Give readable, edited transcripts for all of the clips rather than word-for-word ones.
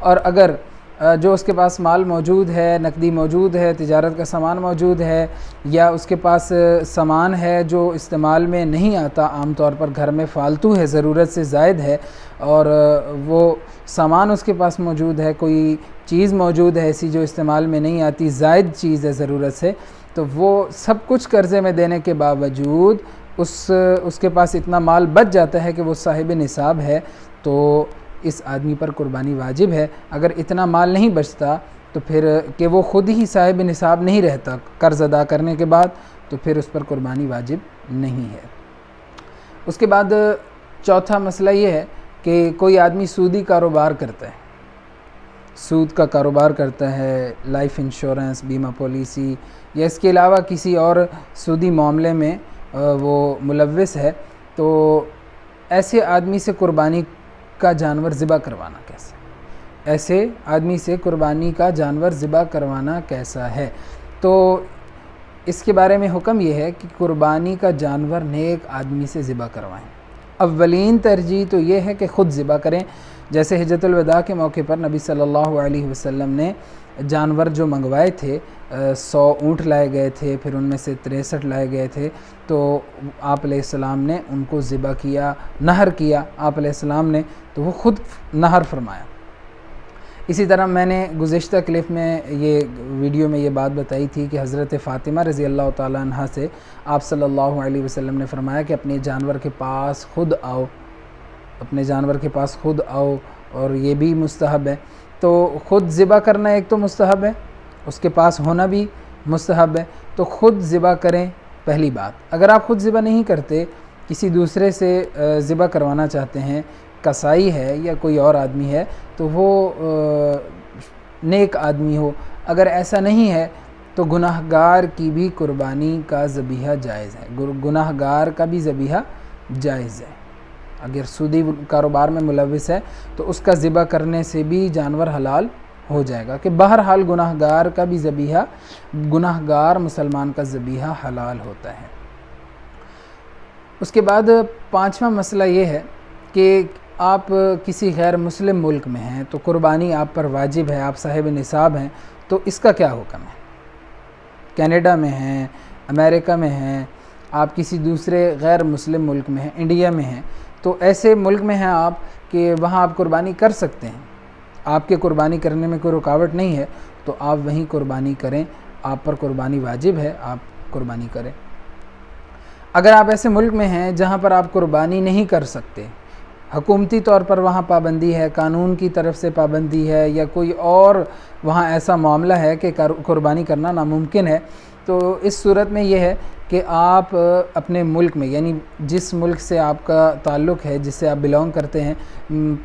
اور اگر جو اس کے پاس مال موجود ہے، نقدی موجود ہے، تجارت کا سامان موجود ہے، یا اس کے پاس سامان ہے جو استعمال میں نہیں آتا، عام طور پر گھر میں فالتو ہے، ضرورت سے زائد ہے، اور وہ سامان اس کے پاس موجود ہے، کوئی چیز موجود ہے ایسی جو استعمال میں نہیں آتی، زائد چیز ہے ضرورت سے، تو وہ سب کچھ قرضے میں دینے کے باوجود اس کے پاس اتنا مال بچ جاتا ہے کہ وہ صاحب نصاب ہے، تو اس آدمی پر قربانی واجب ہے۔ اگر اتنا مال نہیں بچتا تو پھر کہ وہ خود ہی صاحب نصاب نہیں رہتا قرض ادا کرنے کے بعد، تو پھر اس پر قربانی واجب نہیں ہے۔ اس کے بعد چوتھا مسئلہ یہ ہے کہ کوئی آدمی سودی کاروبار کرتا ہے، سود کا کاروبار کرتا ہے، لائف انشورنس، بیمہ پالیسی، یا اس کے علاوہ کسی اور سودی معاملے میں وہ ملوث ہے، تو ایسے آدمی سے قربانی کا جانور ذبح کروانا کیسا ہے؟ ایسے آدمی سے قربانی کا جانور ذبح کروانا کیسا ہے؟ تو اس کے بارے میں حکم یہ ہے کہ قربانی کا جانور نیک آدمی سے ذبح کروائیں۔ اولین ترجیح تو یہ ہے کہ خود ذبح کریں، جیسے حجۃ الوداع کے موقع پر نبی صلی اللہ علیہ وسلم نے جانور جو منگوائے تھے، 100 اونٹ لائے گئے تھے، پھر ان میں سے 63 لائے گئے تھے، تو آپ علیہ السلام نے ان کو ذبح کیا، نحر کیا آپ علیہ السلام نے، تو وہ خود نحر فرمایا۔ اسی طرح میں نے گزشتہ کلپ میں یہ ویڈیو میں یہ بات بتائی تھی کہ حضرت فاطمہ رضی اللہ تعالیٰ عنہ سے آپ صلی اللہ علیہ وسلم نے فرمایا کہ اپنے جانور کے پاس خود آؤ، اپنے جانور کے پاس خود آؤ، اور یہ بھی مستحب ہے۔ تو خود ذبح کرنا ایک تو مستحب ہے، اس کے پاس ہونا بھی مستحب ہے، تو خود ذبح کریں پہلی بات۔ اگر آپ خود ذبح نہیں کرتے، کسی دوسرے سے ذبح کروانا چاہتے ہیں، کسائی ہے یا کوئی اور آدمی ہے، تو وہ نیک آدمی ہو۔ اگر ایسا نہیں ہے تو گناہ گار کی بھی قربانی کا ذبیحہ جائز ہے، گناہ گار کا بھی ذبیحہ جائز ہے۔ اگر سودی کاروبار میں ملوث ہے تو اس کا ذبح کرنے سے بھی جانور حلال ہو جائے گا، کہ بہرحال گناہ گار کا بھی ذبیحہ، گناہ گار مسلمان کا ذبیحہ حلال ہوتا ہے۔ اس کے بعد پانچواں مسئلہ یہ ہے کہ آپ کسی غیر مسلم ملک میں ہیں تو قربانی آپ پر واجب ہے، آپ صاحب نصاب ہیں، تو اس کا کیا حکم ہے؟ کینیڈا میں ہیں، امریکہ میں ہیں، آپ کسی دوسرے غیر مسلم ملک میں ہیں، انڈیا میں ہیں، تو ایسے ملک میں ہیں آپ کہ وہاں آپ قربانی کر سکتے ہیں، آپ کے قربانی کرنے میں کوئی رکاوٹ نہیں ہے، تو آپ وہیں قربانی کریں، آپ پر قربانی واجب ہے، آپ قربانی کریں۔ اگر آپ ایسے ملک میں ہیں جہاں پر آپ قربانی نہیں کر سکتے، حکومتی طور پر وہاں پابندی ہے، قانون کی طرف سے پابندی ہے، یا کوئی اور وہاں ایسا معاملہ ہے کہ قربانی کرنا ناممکن ہے، تو اس صورت میں یہ ہے کہ آپ اپنے ملک میں، یعنی جس ملک سے آپ کا تعلق ہے، جس سے آپ بلونگ کرتے ہیں،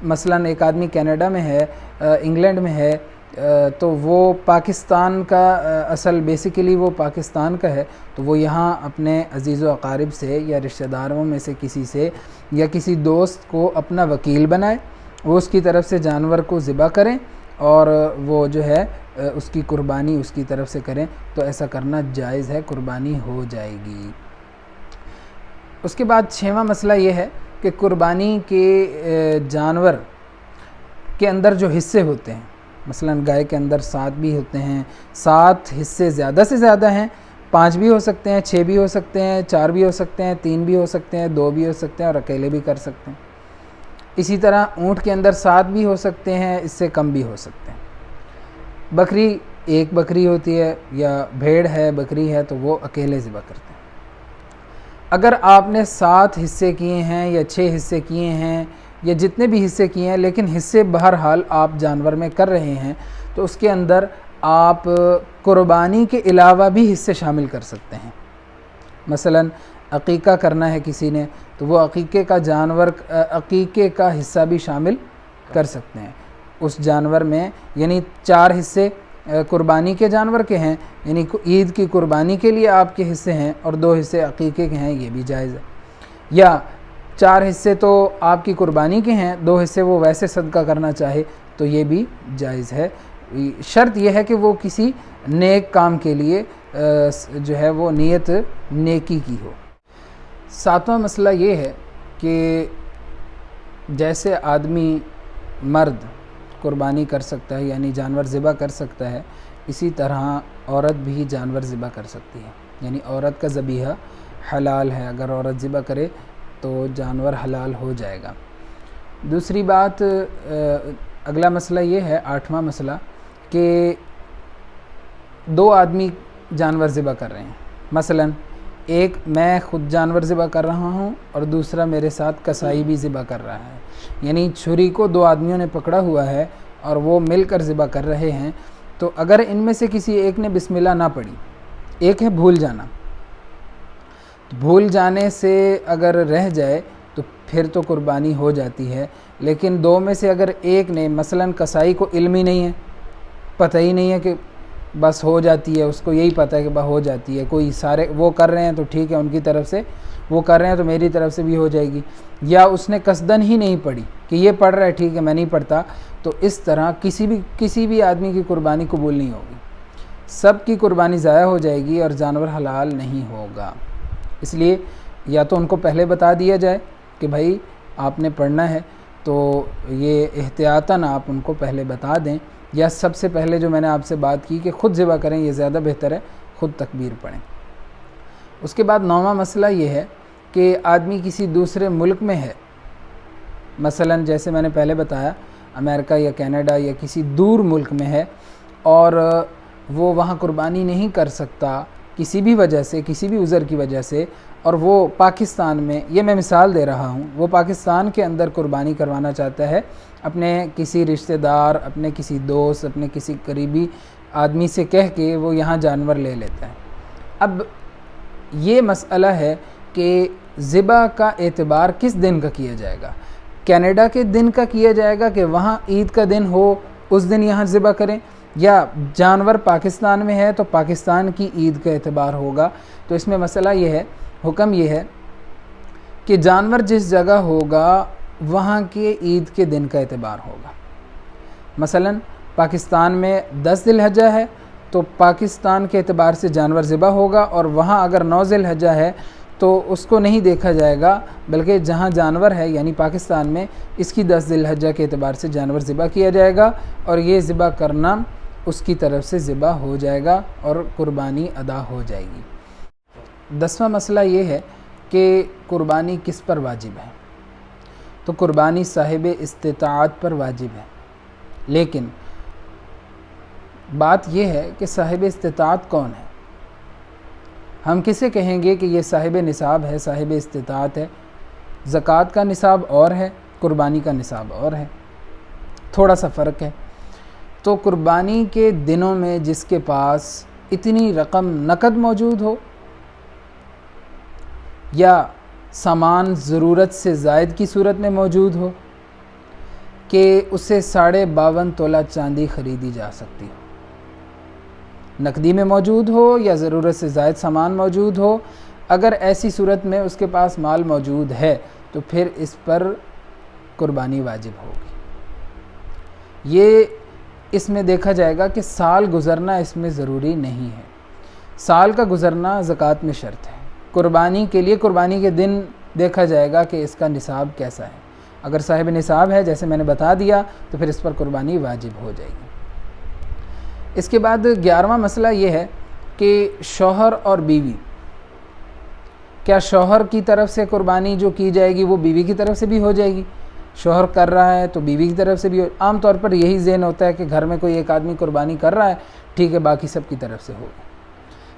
مثلاً ایک آدمی کینیڈا میں ہے، انگلینڈ میں ہے، تو وہ پاکستان کا اصل بیسیکلی وہ پاکستان کا ہے، تو وہ یہاں اپنے عزیز و اقارب سے یا رشتہ داروں میں سے کسی سے یا کسی دوست کو اپنا وکیل بنائے، وہ اس کی طرف سے جانور کو ذبح کریں، اور وہ جو ہے اس کی قربانی اس کی طرف سے کریں، تو ایسا کرنا جائز ہے، قربانی ہو جائے گی۔ اس کے بعد چھواں مسئلہ یہ ہے کہ قربانی کے جانور کے اندر جو حصے ہوتے ہیں، مثلاً گائے کے اندر 7 بھی ہوتے ہیں، 7 حصے زیادہ سے زیادہ ہیں، 5 بھی ہو سکتے ہیں، 6 بھی ہو سکتے ہیں، 4 بھی ہو سکتے ہیں، 3 بھی ہو سکتے ہیں، 2 بھی ہو سکتے ہیں، اور اکیلے بھی کر سکتے ہیں۔ اسی طرح اونٹ کے اندر 7 بھی ہو سکتے ہیں، اس سے کم بھی ہو سکتے ہیں۔ بکری ایک بکری ہوتی ہے، یا بھیڑ ہے، بکری ہے، تو وہ اکیلے ذبح کرتے ہیں۔ اگر آپ نے 7 حصے کیے ہیں یا 6 حصے کیے ہیں یا جتنے بھی حصے کیے ہیں، لیکن حصے بہرحال آپ جانور میں کر رہے ہیں، تو اس کے اندر آپ قربانی کے علاوہ بھی حصے شامل کر سکتے ہیں۔ مثلاً عقیقہ کرنا ہے کسی نے، تو وہ عقیقے کا جانور، عقیقے کا حصہ بھی شامل کر سکتے ہیں اس جانور میں، یعنی 4 حصے قربانی کے جانور کے ہیں، یعنی عید کی قربانی کے لیے آپ کے حصے ہیں، اور 2 حصے عقیقے کے ہیں، یہ بھی جائز ہے۔ یا 4 حصے تو آپ کی قربانی کے ہیں، 2 حصے وہ ویسے صدقہ کرنا چاہے، تو یہ بھی جائز ہے۔ شرط یہ ہے کہ وہ کسی نیک کام کے لیے جو ہے وہ نیت نیکی کی ہو۔ 7واں مسئلہ یہ ہے کہ جیسے آدمی مرد قربانی کر سکتا ہے یعنی جانور ذبح کر سکتا ہے، اسی طرح عورت بھی جانور ذبح کر سکتی ہے، یعنی عورت کا ذبیحہ حلال ہے، اگر عورت ذبح کرے تو جانور حلال ہو جائے گا۔ دوسری بات، اگلا مسئلہ یہ ہے، 8واں مسئلہ، کہ 2 آدمی جانور ذبح کر رہے ہیں، مثلا ایک میں خود جانور ذبح کر رہا ہوں اور دوسرا میرے ساتھ کسائی بھی ذبح کر رہا ہے، یعنی چھری کو 2 آدمیوں نے پکڑا ہوا ہے اور وہ مل کر ذبح کر رہے ہیں، تو اگر ان میں سے کسی ایک نے بسم اللہ نہ پڑھی، ایک ہے بھول جانا، بھول جانے سے اگر رہ جائے تو پھر تو قربانی ہو جاتی ہے، لیکن 2 میں سے اگر ایک نے، مثلا کسائی کو علم ہی نہیں ہے، پتہ ہی نہیں ہے کہ بس ہو جاتی ہے، اس کو یہی پتہ ہے کہ بس ہو جاتی ہے، کوئی سارے وہ کر رہے ہیں تو ٹھیک ہے ان کی طرف سے، وہ کر رہے ہیں تو میری طرف سے بھی ہو جائے گی، یا اس نے قصدن ہی نہیں پڑھی کہ یہ پڑھ رہا ہے ٹھیک ہے میں نہیں پڑھتا، تو اس طرح کسی بھی آدمی کی قربانی قبول نہیں ہوگی، سب کی قربانی ضائع ہو جائے گی اور جانور حلال نہیں ہوگا۔ اس لیے یا تو ان کو پہلے بتا دیا جائے کہ بھائی آپ نے پڑھنا ہے، تو یہ احتیاطاً آپ ان کو پہلے بتا دیں، یا سب سے پہلے جو میں نے آپ سے بات کی کہ خود ذبح کریں، یہ زیادہ بہتر ہے، خود تکبیر پڑھیں۔ اس کے بعد 9واں مسئلہ یہ ہے کہ آدمی کسی دوسرے ملک میں ہے، مثلا جیسے میں نے پہلے بتایا امریکہ یا کینیڈا یا کسی دور ملک میں ہے، اور وہ وہاں قربانی نہیں کر سکتا کسی بھی وجہ سے، کسی بھی عذر کی وجہ سے، اور وہ پاکستان میں، یہ میں مثال دے رہا ہوں، وہ پاکستان کے اندر قربانی کروانا چاہتا ہے، اپنے کسی رشتہ دار، اپنے کسی دوست، اپنے کسی قریبی آدمی سے کہہ کے وہ یہاں جانور لے لیتا ہے۔ اب یہ مسئلہ ہے کہ ذبح کا اعتبار کس دن کا کیا جائے گا؟ کینیڈا کے دن کا کیا جائے گا کہ وہاں عید کا دن ہو اس دن یہاں ذبح کریں، یا جانور پاکستان میں ہے تو پاکستان کی عید کا اعتبار ہوگا؟ تو اس میں مسئلہ یہ ہے، حکم یہ ہے کہ جانور جس جگہ ہوگا وہاں کے عید کے دن کا اعتبار ہوگا۔ مثلا پاکستان میں 10 ذی الحجہ ہے تو پاکستان کے اعتبار سے جانور ذبح ہوگا، اور وہاں اگر 9 ذی الحجہ ہے تو اس کو نہیں دیکھا جائے گا، بلکہ جہاں جانور ہے یعنی پاکستان میں اس کی 10 ذی الحجہ کے اعتبار سے جانور ذبح کیا جائے گا، اور یہ ذبح کرنا اس کی طرف سے ذبح ہو جائے گا اور قربانی ادا ہو جائے گی۔ 10واں مسئلہ یہ ہے کہ قربانی کس پر واجب ہے؟ تو قربانی صاحب استطاعت پر واجب ہے، لیکن بات یہ ہے کہ صاحب استطاعت کون ہے؟ ہم کسے کہیں گے کہ یہ صاحب نصاب ہے، صاحب استطاعت ہے؟ زکوٰۃ کا نصاب اور ہے، قربانی کا نصاب اور ہے، تھوڑا سا فرق ہے۔ تو قربانی کے دنوں میں جس کے پاس اتنی رقم نقد موجود ہو یا سامان ضرورت سے زائد کی صورت میں موجود ہو کہ اسے 52.5 تولہ چاندی خریدی جا سکتی ہو، نقدی میں موجود ہو یا ضرورت سے زائد سامان موجود ہو، اگر ایسی صورت میں اس کے پاس مال موجود ہے تو پھر اس پر قربانی واجب ہوگی۔ یہ اس میں دیکھا جائے گا کہ سال گزرنا اس میں ضروری نہیں ہے، سال کا گزرنا زکوٰۃ میں شرط ہے۔ قربانی کے لیے قربانی کے دن دیکھا جائے گا کہ اس کا نصاب کیسا ہے، اگر صاحب نصاب ہے جیسے میں نے بتا دیا تو پھر اس پر قربانی واجب ہو جائے گی۔ اس کے بعد 11واں مسئلہ یہ ہے کہ شوہر اور بیوی، کیا شوہر کی طرف سے قربانی جو کی جائے گی وہ بیوی کی طرف سے بھی ہو جائے گی؟ شوہر کر رہا ہے تو بیوی کی طرف سے بھی عام طور پر یہی ذہن ہوتا ہے کہ گھر میں کوئی ایک آدمی قربانی کر رہا ہے ٹھیک ہے باقی سب کی طرف سے ہوگا،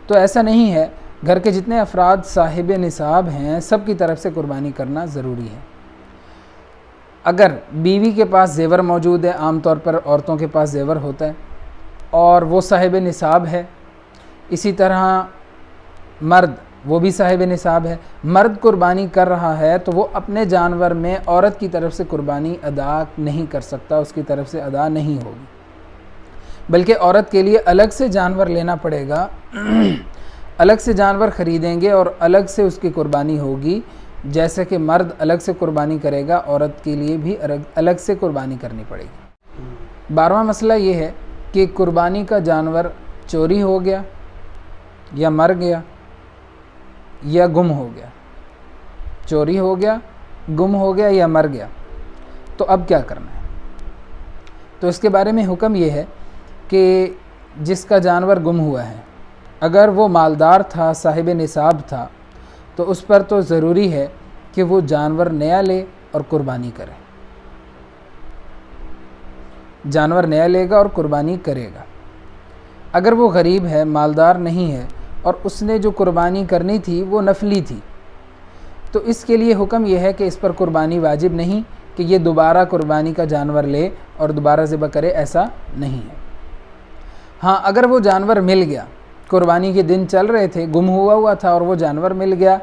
تو ایسا نہیں ہے، گھر کے جتنے افراد صاحب نصاب ہیں سب کی طرف سے قربانی کرنا ضروری ہے۔ اگر بیوی کے پاس زیور موجود ہے، عام طور پر عورتوں کے پاس زیور ہوتا ہے اور وہ صاحب نصاب ہے، اسی طرح مرد وہ بھی صاحب نصاب ہے، مرد قربانی کر رہا ہے تو وہ اپنے جانور میں عورت کی طرف سے قربانی ادا نہیں کر سکتا، اس کی طرف سے ادا نہیں ہوگی، بلکہ عورت کے لیے الگ سے جانور لینا پڑے گا، الگ سے جانور خریدیں گے اور الگ سے اس کی قربانی ہوگی، جیسے کہ مرد الگ سے قربانی کرے گا عورت کے لیے بھی الگ سے قربانی کرنی پڑے گی۔ 12واں مسئلہ یہ ہے کہ قربانی کا جانور چوری ہو گیا یا مر گیا یا گم ہو گیا، چوری ہو گیا، گم ہو گیا یا مر گیا، تو اب کیا کرنا ہے؟ تو اس کے بارے میں حکم یہ ہے کہ جس کا جانور گم ہوا ہے اگر وہ مالدار تھا، صاحب نصاب تھا، تو اس پر تو ضروری ہے کہ وہ جانور نیا لے اور قربانی کرے، جانور نیا لے گا اور قربانی کرے گا۔ اگر وہ غریب ہے، مالدار نہیں ہے، اور اس نے جو قربانی کرنی تھی وہ نفلی تھی، تو اس کے لیے حکم یہ ہے کہ اس پر قربانی واجب نہیں کہ یہ دوبارہ قربانی کا جانور لے اور دوبارہ ذبح کرے، ایسا نہیں ہے۔ ہاں اگر وہ جانور مل گیا، قربانی کے دن چل رہے تھے، گم ہوا تھا اور وہ جانور مل گیا،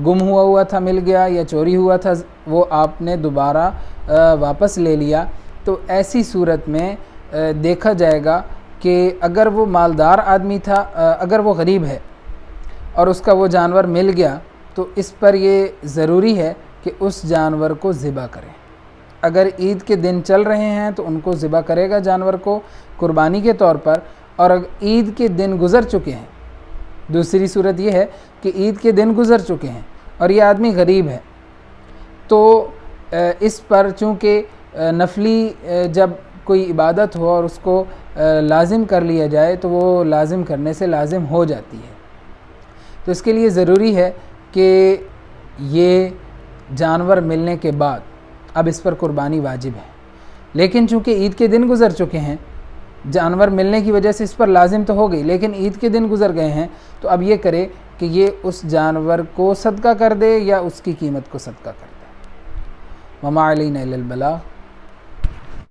گم ہوا تھا مل گیا یا چوری ہوا تھا، وہ آپ نے دوبارہ واپس لے لیا، تو ایسی صورت میں دیکھا جائے گا کہ اگر وہ مالدار آدمی تھا، اگر وہ غریب ہے اور اس کا وہ جانور مل گیا، تو اس پر یہ ضروری ہے کہ اس جانور کو ذبح کرے۔ اگر عید کے دن چل رہے ہیں تو ان کو ذبح کرے گا جانور کو قربانی کے طور پر، اور عید کے دن گزر چکے ہیں، دوسری صورت یہ ہے کہ عید کے دن گزر چکے ہیں اور یہ آدمی غریب ہے، تو اس پر چونکہ نفلی جب کوئی عبادت ہو اور اس کو لازم کر لیا جائے تو وہ لازم کرنے سے لازم ہو جاتی ہے، تو اس کے لیے ضروری ہے کہ یہ جانور ملنے کے بعد اب اس پر قربانی واجب ہے۔ لیکن چونکہ عید کے دن گزر چکے ہیں، جانور ملنے کی وجہ سے اس پر لازم تو ہو گئی، لیکن عید کے دن گزر گئے ہیں، تو اب یہ کرے کہ یہ اس جانور کو صدقہ کر دے یا اس کی قیمت کو صدقہ کر دے۔ وما علینا الا البلاغ۔